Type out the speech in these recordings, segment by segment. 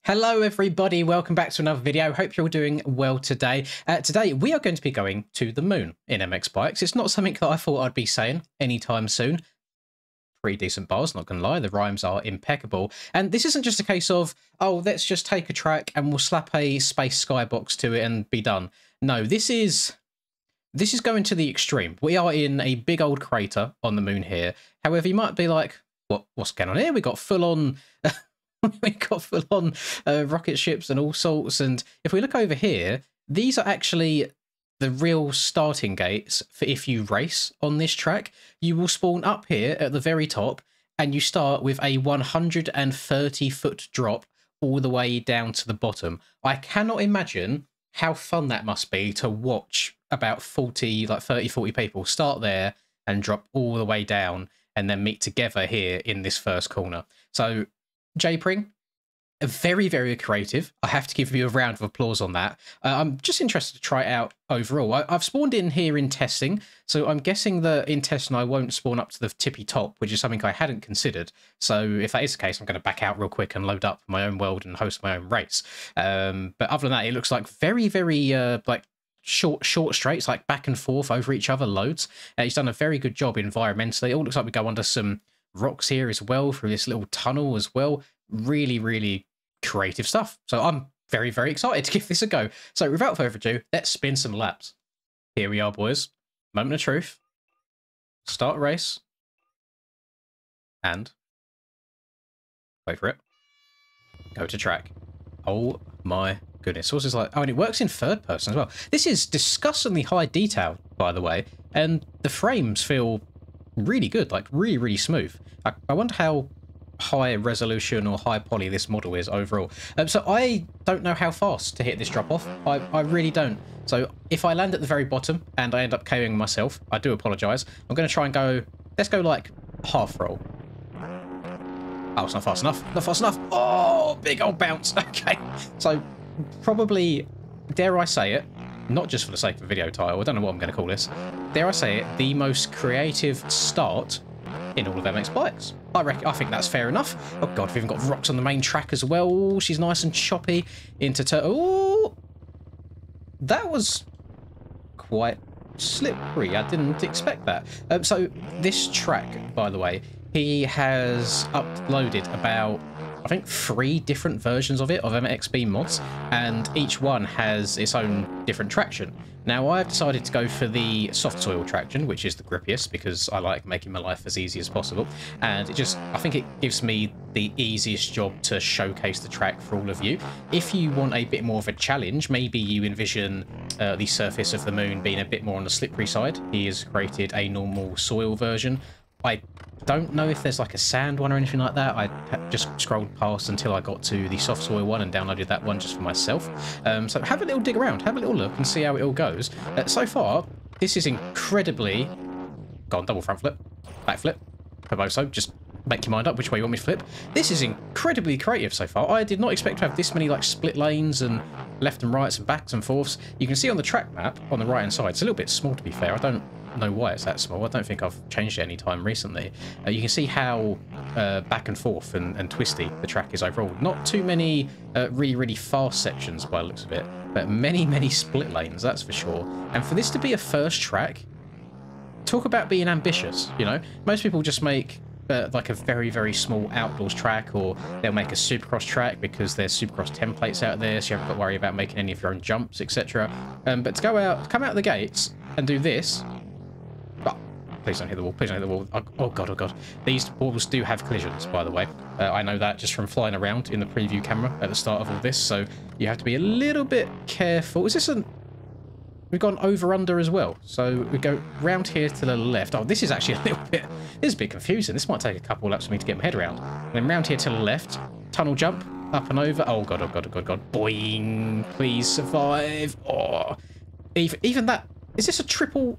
Hello everybody, welcome back to another video. Hope you're all doing well today. Today we are going to be going to the moon in MX Bikes. It's not something that I thought I'd be saying anytime soon. Pretty decent bars, not gonna lie, the rhymes are impeccable. And this isn't just a case of, oh, let's just take a track and we'll slap a space skybox to it and be done. No, this is going to the extreme. We are in a big old crater on the moon here. However, you might be like, what's going on here? We got full on rocket ships and all sorts. And if we look over here, these are actually the real starting gates for if you race on this track. You will spawn up here at the very top and you start with a 130-foot drop all the way down to the bottom. I cannot imagine how fun that must be to watch about 30, 40 people start there and drop all the way down and then meet together here in this first corner. So J-Pring, very, very creative. I have to give you a round of applause on that. I'm just interested to try it out overall. I've spawned in here in testing, so I'm guessing that in testing I won't spawn up to the tippy top, which is something I hadn't considered. So if that is the case, I'm going to back out real quick and load up my own world and host my own race. But other than that, it looks like very, very short straights, like back and forth over each other loads. He's done a very good job environmentally. It all looks like we go under some rocks here as well through this little tunnel as well. Really, really creative stuff. So I'm very, very excited to give this a go. So without further ado, let's spin some laps. Here we are, boys. Moment of truth. Start a race. And wait for it. Go to track. Oh my goodness. So this is like, oh, and it works in third person as well. This is disgustingly high detail, by the way, and the frames feel really good, like really, really smooth. I wonder how high resolution or high poly this model is overall. So I don't know how fast to hit this drop off. I really don't. So if I land at the very bottom and I end up KOing myself, I do apologize. I'm going to try and go, let's go like half roll. Oh, it's not fast enough. Not fast enough. Oh, big old bounce. Okay. So probably, dare I say it, not just for the sake of a video title, I don't know what I'm going to call this, dare I say it, the most creative start in all of MX Bikes. I think that's fair enough. Oh god, we've even got rocks on the main track as well. Ooh, she's nice and choppy into oh, that was quite slippery. I didn't expect that. So this track, by the way, he has uploaded about, I think, 3 different versions of it, of MXB mods, and each one has its own different traction. Now, I've decided to go for the soft soil traction, which is the grippiest, because I like making my life as easy as possible, and I think it gives me the easiest job to showcase the track for all of you. If you want a bit more of a challenge, maybe you envision the surface of the moon being a bit more on the slippery side, he has created a normal soil version. I don't know if there's like a sand one or anything like that. I just scrolled past until I got to the soft soil one and downloaded that one just for myself. So have a little dig around, have a little look and see how it all goes. So far, this is incredibly... Go on, double front flip, back flip, Poboso, just make your mind up which way you want me to flip. This is incredibly creative so far. I did not expect to have this many like split lanes and left and rights and backs and forths. You can see on the track map on the right hand side, it's a little bit small to be fair. I don't know why it's that small. I don't think I've changed it any time recently. You can see how back and forth and twisty the track is overall. Not too many really, really fast sections by the looks of it, but many, many split lanes, that's for sure. And for this to be a first track, talk about being ambitious, you know? Most people just make like a very, very small outdoors track, or they'll make a supercross track because there's supercross templates out there, so you haven't got to worry about making any of your own jumps, etc. But to come out of the gates and do this... Please don't hit the wall. Please don't hit the wall. Oh god, oh god. These walls do have collisions, by the way. I know that just from flying around in the preview camera at the start of all this, so you have to be a little bit careful. Is this an... We've gone over-under as well. So we go round here to the left. Oh, this is actually a little bit... This is a bit confusing. This might take a couple laps for me to get my head around. And then round here to the left. Tunnel jump. Up and over. Oh god, oh god, oh god, oh god. Boing. Please survive. Oh. Even that... Is this a triple...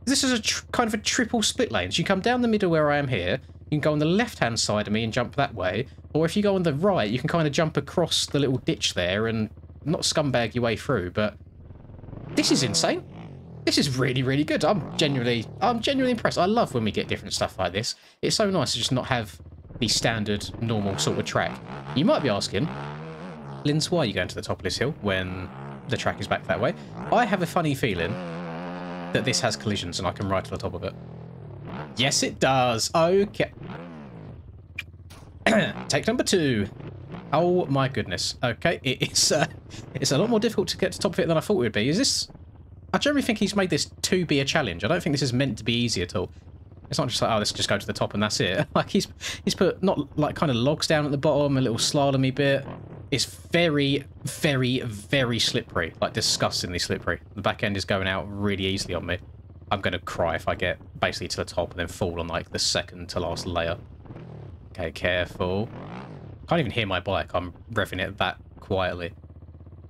This is a kind of a triple split lane. So you come down the middle where I am here, you can go on the left-hand side of me and jump that way, or if you go on the right, you can kind of jump across the little ditch there and not scumbag your way through, but this is insane. This is really, really good. I'm genuinely impressed. I love when we get different stuff like this. It's so nice to just not have the standard, normal sort of track. You might be asking, Linz, why are you going to the top of this hill when the track is back that way? I have a funny feeling that this has collisions and I can ride to the top of it. Yes, it does. Okay. Take number 2. Oh my goodness. Okay, it's a lot more difficult to get to the top of it than I thought it would be. Is this... I generally think he's made this to be a challenge. I don't think this is meant to be easy at all. It's not just like, oh, let's just go to the top and that's it. Like, he's put, not like kind of logs down at the bottom, a little slalomy bit. It's very, very, very slippery. Like, disgustingly slippery. The back end is going out really easily on me. I'm going to cry if I get basically to the top and then fall on, like, the second to last layer. Okay, careful. Can't even hear my bike. I'm revving it that quietly.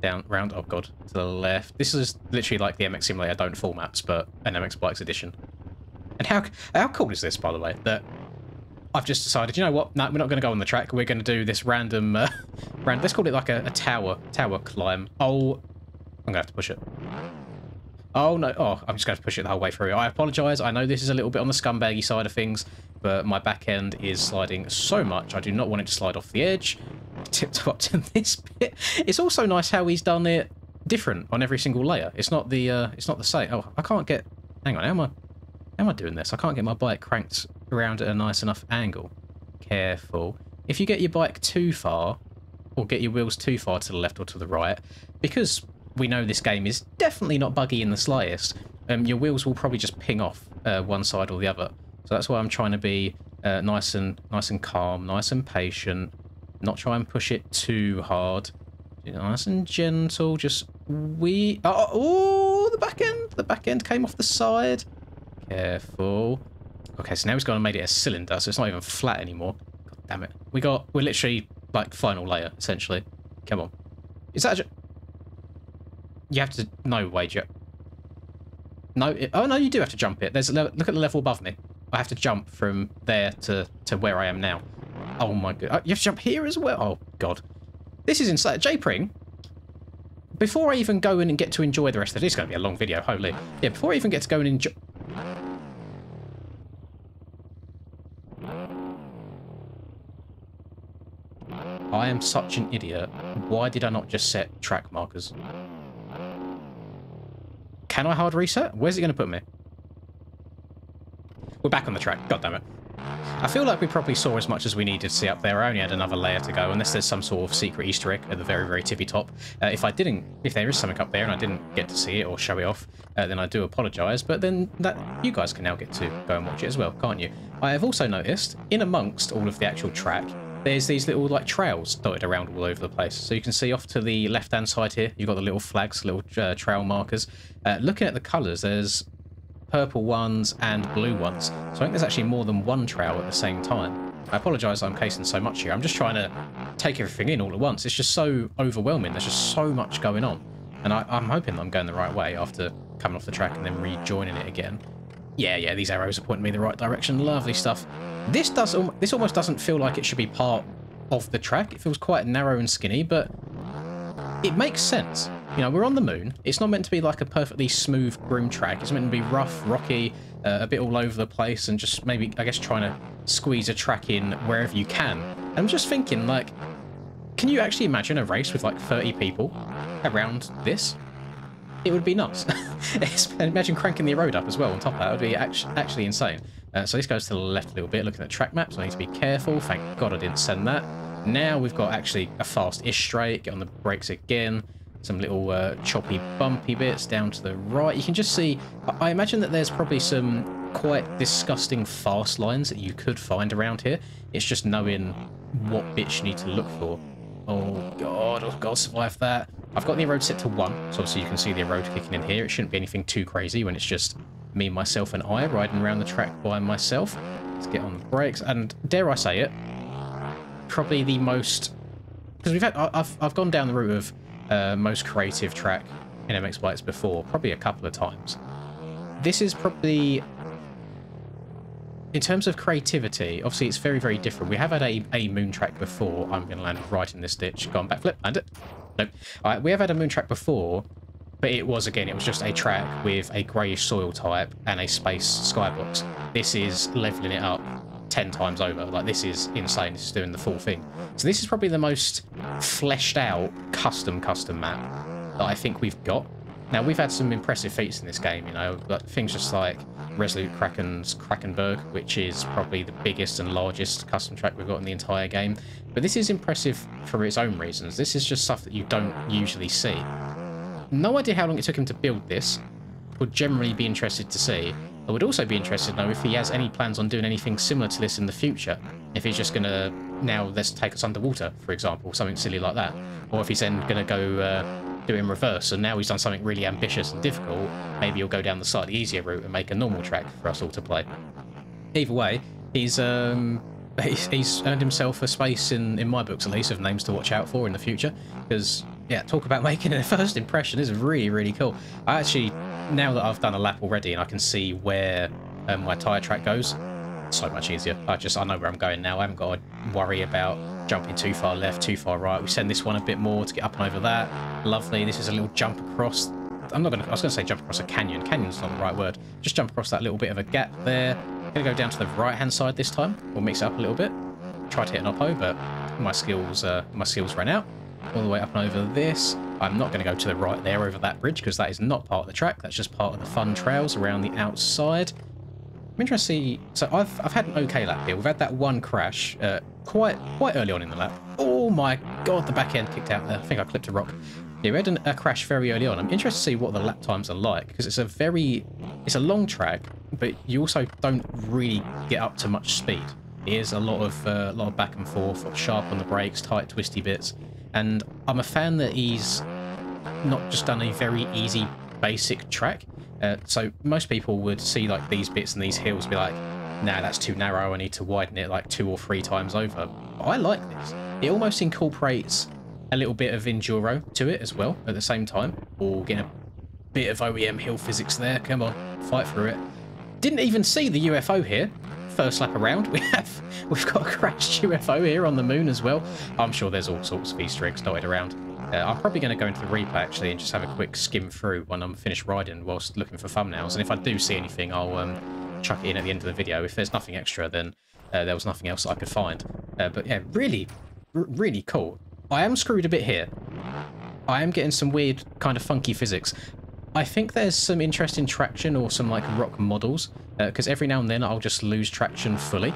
Down, round, oh god, to the left. This is literally like the MX Simulator Don't Fall maps, but an MX Bikes edition. And how cool is this, by the way, that I've just decided, you know what, no, we're not going to go on the track. We're going to do this random, let's call it like a tower climb. Oh, I'm going to have to push it. Oh, no, oh, I'm just going to push it the whole way through. I apologise. I know this is a little bit on the scumbaggy side of things, but my back end is sliding so much. I do not want it to slide off the edge. Tipped up to this bit. It's also nice how he's done it different on every single layer. It's not the same. Oh, I can't get... Hang on, how am I doing this? I can't get my bike cranked around at a nice enough angle. Careful. If you get your bike too far, or get your wheels too far to the left or to the right, because we know this game is definitely not buggy in the slightest, your wheels will probably just ping off one side or the other. So that's why I'm trying to be nice and calm, nice and patient, not try and push it too hard. Nice and gentle, just oh, the back end came off the side. Careful. Okay, so now he's gone and made it a cylinder, so it's not even flat anymore. God damn it. We're literally like final layer, essentially. Come on. Is that you have to... No, wait, no, oh no, you do have to jump it. Look at the level above me. I have to jump from there to where I am now. Oh my god. You have to jump here as well? Oh god. This is insane. J-Pring, before I even go in and get to enjoy the rest of it, it's going to be a long video, holy. Yeah, before I even get to go and enjoy... I am such an idiot. Why did I not just set track markers? Can I hard reset? Where's it going to put me? We're back on the track. God damn it. I feel like we probably saw as much as we needed to see up there. I only had another layer to go, unless there's some sort of secret Easter egg at the very, very tippy top. If there is something up there and I didn't get to see it or show it off, then I do apologise. But then you guys can now get to go and watch it as well, can't you? I have also noticed, in amongst all of the actual track, there's these little like trails dotted around all over the place. So you can see off to the left-hand side here, you've got the little flags, little trail markers. Looking at the colours, there's purple ones and blue ones. So I think there's actually more than one trail at the same time. I apologise I'm casing so much here. I'm just trying to take everything in all at once. It's just so overwhelming. There's just so much going on. And I'm hoping that I'm going the right way after coming off the track and then rejoining it again. Yeah, these arrows are pointing me in the right direction. Lovely stuff. This almost doesn't feel like it should be part of the track. It feels quite narrow and skinny, but it makes sense. You know, we're on the moon. It's not meant to be like a perfectly smooth, grim track. It's meant to be rough, rocky, a bit all over the place, and just maybe, I guess, trying to squeeze a track in wherever you can. And I'm just thinking, like, can you actually imagine a race with like 30 people around this? It would be nuts. Imagine cranking the road up as well on top of that. It would be actually insane. So this goes to the left a little bit, looking at track maps. I need to be careful. Thank God I didn't send that. Now we've got actually a fast-ish straight. Get on the brakes again. Some little choppy, bumpy bits down to the right. You can just see... I imagine that there's probably some quite disgusting fast lines that you could find around here. It's just knowing what bits you need to look for. Oh god, I've got to survive that. I've got the road set to 1, so obviously you can see the road kicking in here. It shouldn't be anything too crazy when it's just me, myself, and I riding around the track by myself. Let's get on the brakes, and dare I say it, probably the most... Because I've gone down the route of most creative track in MX Bikes before, probably a couple of times. This is probably... In terms of creativity, obviously it's very, very different. We have had a moon track before. I'm going to land right in this ditch. Go on, backflip, land it. Nope. Alright, we have had a moon track before, but it was just a track with a greyish soil type and a space skybox. This is levelling it up 10 times over. Like, this is insane. This is doing the full thing. So this is probably the most fleshed out custom map that I think we've got. Now, we've had some impressive feats in this game, you know, like things just like Resolute Kraken's Krakenberg, which is probably the biggest and largest custom track we've got in the entire game. But this is impressive for its own reasons. This is just stuff that you don't usually see. No idea how long it took him to build this. Would generally be interested to see. I would also be interested to know if he has any plans on doing anything similar to this in the future. If he's just going to, now let's take us underwater, for example, something silly like that. Or if he's then going to go do it in reverse, and now he's done something really ambitious and difficult, maybe he'll go down the slightly easier route and make a normal track for us all to play. Either way, he's earned himself a space in my books, at least, of names to watch out for in the future. Because, yeah, talk about making a first impression. This is really, really cool. I actually, now that I've done a lap already and I can see where my tyre track goes, so much easier. I know where I'm going now. I haven't got to worry about jumping too far left, too far right. We send this one a bit more to get up and over that. Lovely. This is a little jump across. I was going to say jump across a canyon. Canyon's not the right word. Just jump across that little bit of a gap there. Going to go down to the right-hand side this time. We'll mix it up a little bit. Try to hit an oppo, but my skills ran out. All the way up and over this. I'm not going to go to the right there over that bridge because that is not part of the track. That's just part of the fun trails around the outside. I'm interested to see. So I've had an okay lap here. We've had that one crash quite early on in the lap. Oh my god, the back end kicked out there. I think I clipped a rock. Yeah, we had a crash very early on. I'm interested to see what the lap times are like because it's a long track, but you also don't really get up to much speed. It is a lot of back and forth, sharp on the brakes, tight, twisty bits. And I'm a fan that he's not just done a very easy, basic track. So most people would see like these bits and these hills, be like, nah, that's too narrow. I need to widen it like 2 or 3 times over. But I like this. It almost incorporates a little bit of enduro to it as well at the same time. Or getting a bit of OEM hill physics there. Come on, fight through it. Didn't even see the UFO here. First lap around, we've got a crashed UFO here on the moon as well. I'm sure there's all sorts of Easter eggs dotted around. I'm probably going to go into the replay actually and just have a quick skim through when I'm finished riding whilst looking for thumbnails. And if I do see anything, I'll chuck it in at the end of the video. If there's nothing extra, then there was nothing else that I could find. But yeah, really, really cool. I am screwed a bit here. I am getting some weird kind of funky physics. I think there's some interesting traction or some like rock models because every now and then I'll just lose traction fully.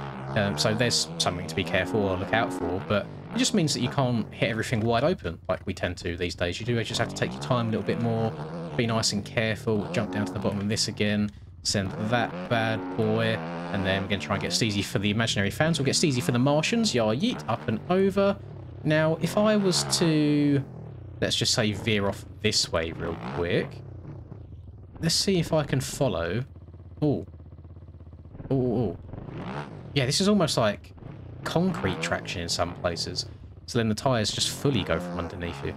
So there's something to be careful or look out for, but it just means that you can't hit everything wide open like we tend to these days. You do just have to take your time a little bit more, be nice and careful, jump down to the bottom of this again, send that bad boy, and then we're going to try and get Steezy for the imaginary fans. We'll get Steezy for the Martians. Yeah, yeet, up and over. Now, if I was to, let's just say, veer off this way real quick. Let's see if I can follow. Oh. Oh. Yeah, this is almost like concrete traction in some places. So then the tyres just fully go from underneath you.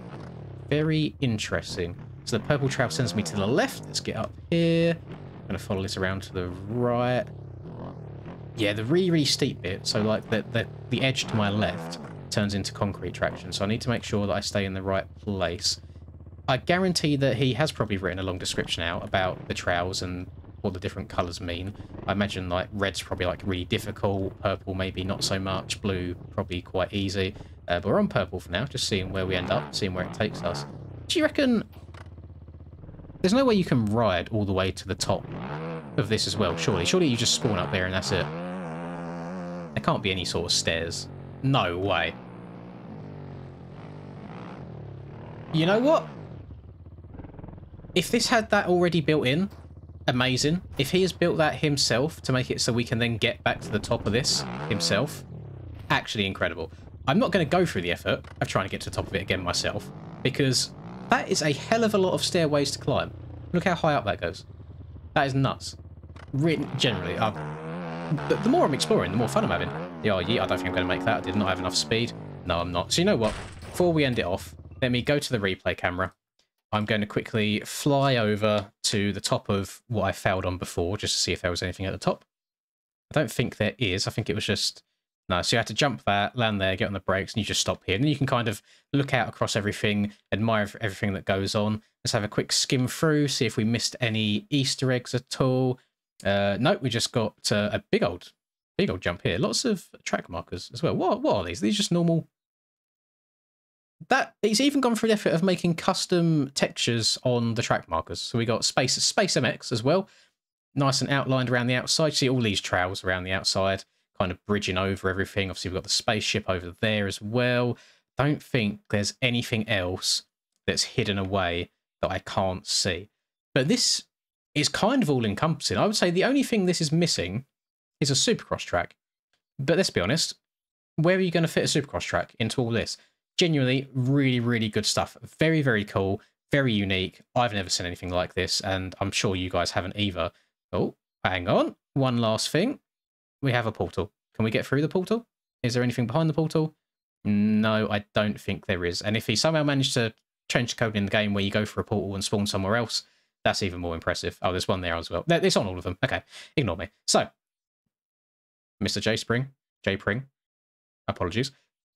Very interesting. So the purple trail sends me to the left. Let's get up here. I'm going to follow this around to the right. Yeah, the really, really steep bit, so like the edge to my left turns into concrete traction. So I need to make sure that I stay in the right place. I guarantee that he has probably written a long description out about the trails and what the different colours mean. I imagine like red's probably like really difficult, purple maybe not so much, blue probably quite easy. But we're on purple for now, just seeing where we end up, seeing where it takes us. Do you reckon there's no way you can ride all the way to the top of this as well, surely? Surely you just spawn up there and that's it. There can't be any sort of stairs. No way. You know what? If this had that already built in, amazing. If he has built that himself to make it so we can then get back to the top of this himself, actually incredible. I'm not going to go through the effort of trying to get to the top of it again myself, because that is a hell of a lot of stairways to climb. Look how high up that goes. That is nuts. Really, generally, the more I'm exploring, the more fun I'm having. Yeah, I don't think I'm going to make that. I did not have enough speed. No, I'm not. So you know what? Before we end it off, let me go to the replay camera. I'm going to quickly fly over to the top of what I failed on before, just to see if there was anything at the top. I don't think there is. I think it was just... No, so you have to jump that, land there, get on the brakes, and you just stop here. And then you can kind of look out across everything, admire everything that goes on. Let's have a quick skim through, see if we missed any Easter eggs at all. Nope, we just got a big old Big old jump here. Lots of track markers as well. What are these? These just normal... That it's even gone through the effort of making custom textures on the track markers. So we got Space MX as well. Nice and outlined around the outside. See all these trails around the outside, kind of bridging over everything. Obviously, we've got the spaceship over there as well. Don't think there's anything else that's hidden away that I can't see. But this is kind of all-encompassing. I would say the only thing this is missing is a Supercross track. But let's be honest, where are you going to fit a Supercross track into all this? Genuinely, really, really good stuff. Very, very cool. Very unique. I've never seen anything like this, and I'm sure you guys haven't either. Oh, hang on. One last thing. We have a portal. Can we get through the portal? Is there anything behind the portal? No, I don't think there is. And if he somehow managed to change the code in the game where you go for a portal and spawn somewhere else, that's even more impressive. Oh, there's one there as well. It's on all of them. Okay, ignore me. So, Mr. J Pring, apologies.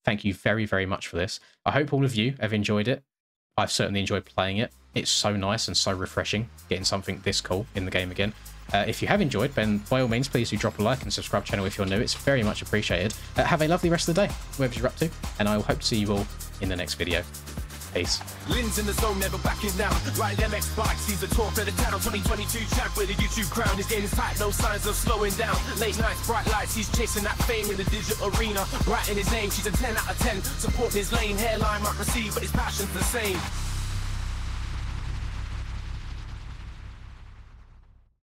Thank you very, very much for this. I hope all of you have enjoyed it. I've certainly enjoyed playing it. It's so nice and so refreshing getting something this cool in the game again. If you have enjoyed, then by all means, please do drop a like and subscribe to the channel if you're new. It's very much appreciated. Have a lovely rest of the day, wherever you're up to, and I will hope to see you all in the next video. Peace. Lynn's in the zone, never backing down. Riding MX bikes, he's the talk of the town. 2022 champ with a YouTube crown. His game is tight, no signs of slowing down. Late nights, bright lights, he's chasing that fame in the digital arena. Writing his name, she's a 10 out of 10. Supporting his lane, hairline might receive, but his passion's the same.